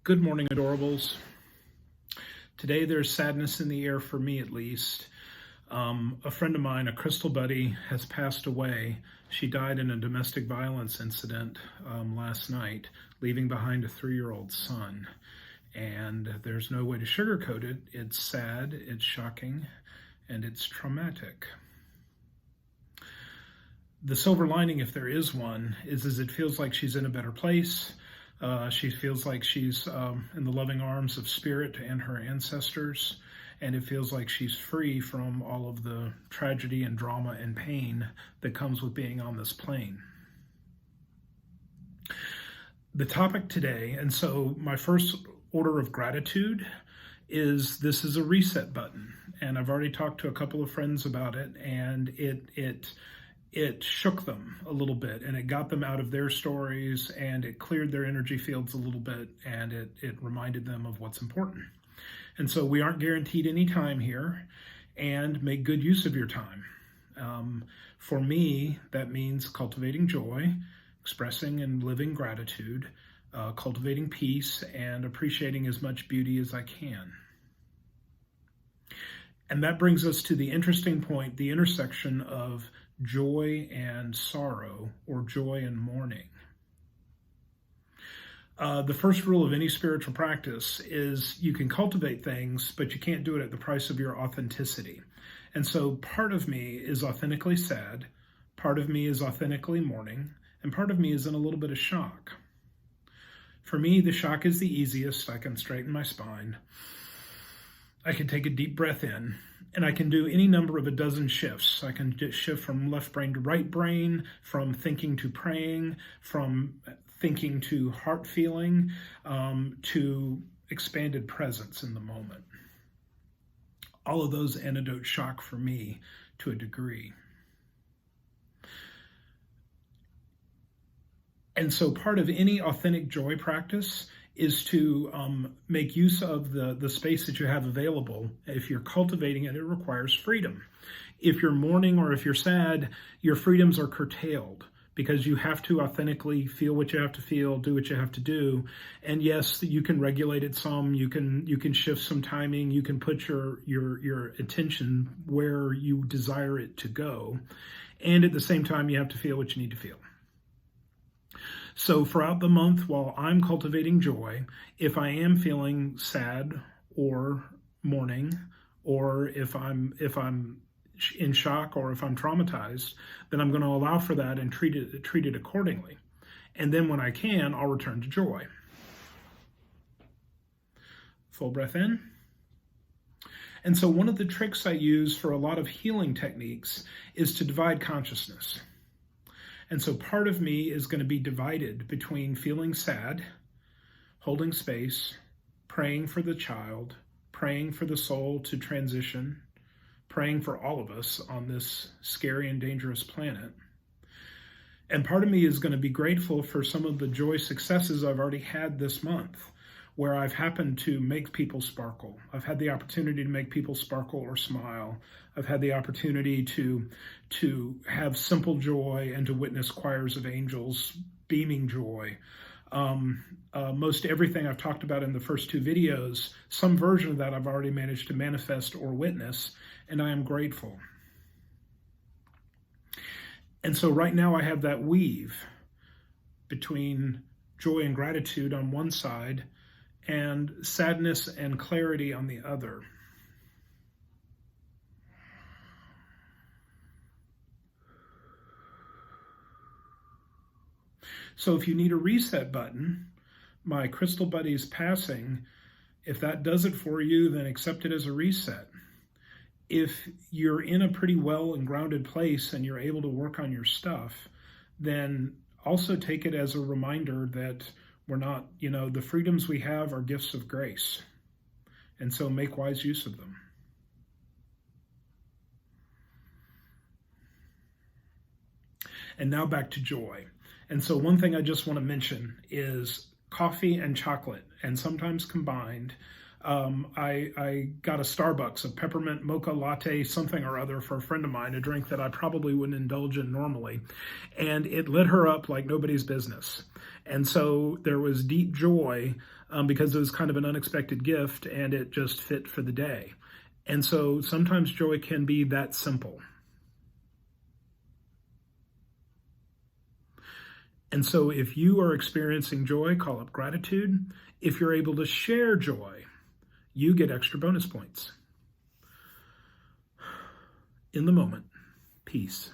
Good morning, adorables. Today there's sadness in the air for me at least. A friend of mine, a crystal buddy, has passed away. She died in a domestic violence incident last night, leaving behind a 3-year-old son. And there's no way to sugarcoat it. It's sad, it's shocking, and it's traumatic. The silver lining, if there is one, is it feels like she's in a better place. She feels like she's in the loving arms of spirit and her ancestors, and it feels like she's free from all of the tragedy and drama and pain that comes with being on this plane. The topic today, and so my first order of gratitude is this is a reset button, and I've already talked to a couple of friends about it, and it shook them a little bit, and it got them out of their stories, and it cleared their energy fields a little bit, and it reminded them of what's important. And so we aren't guaranteed any time here, and make good use of your time. For me, that means cultivating joy, expressing and living gratitude, cultivating peace, and appreciating as much beauty as I can. And that brings us to the interesting point, the intersection of joy and sorrow, or joy and mourning. The first rule of any spiritual practice is you can cultivate things, but you can't do it at the price of your authenticity. And so part of me is authentically sad, part of me is authentically mourning, and part of me is in a little bit of shock. For me, the shock is the easiest. I can straighten my spine. I can take a deep breath in, and I can do any number of a dozen shifts. I can shift from left brain to right brain, from thinking to praying, from thinking to heart feeling, to expanded presence in the moment. All of those antidote shock for me to a degree. And so part of any authentic joy practice is to make use of the space that you have available. If you're cultivating it, it requires freedom. If you're mourning or if you're sad, your freedoms are curtailed because you have to authentically feel what you have to feel, do what you have to do. And yes, you can regulate it some, you can shift some timing, you can put your attention where you desire it to go. And at the same time, you have to feel what you need to feel. So throughout the month, while I'm cultivating joy, if I am feeling sad or mourning, or if I'm in shock or if I'm traumatized, then I'm going to allow for that and treat it accordingly. And then when I can, I'll return to joy. Full breath in. And so one of the tricks I use for a lot of healing techniques is to divide consciousness. And so part of me is going to be divided between feeling sad, holding space, praying for the child, praying for the soul to transition, praying for all of us on this scary and dangerous planet. And part of me is going to be grateful for some of the joy successes I've already had this month, where I've happened to make people sparkle. I've had the opportunity to make people sparkle or smile. I've had the opportunity to have simple joy and to witness choirs of angels beaming joy. Most everything I've talked about in the first 2 videos, some version of that I've already managed to manifest or witness, and I am grateful. And so right now I have that weave between joy and gratitude on one side and sadness and clarity on the other. So if you need a reset button, my crystal buddy's passing, if that does it for you, then accept it as a reset. If you're in a pretty well and grounded place and you're able to work on your stuff, then also take it as a reminder that we're not, the freedoms we have are gifts of grace. And so make wise use of them. And now back to joy. And so one thing I just want to mention is coffee and chocolate, and sometimes combined, I got a Starbucks, a peppermint mocha latte, something or other for a friend of mine, a drink that I probably wouldn't indulge in normally. And it lit her up like nobody's business. And so there was deep joy because it was kind of an unexpected gift and it just fit for the day. And so sometimes joy can be that simple. And so if you are experiencing joy, call up gratitude. If you're able to share joy, you get extra bonus points. In the moment, peace.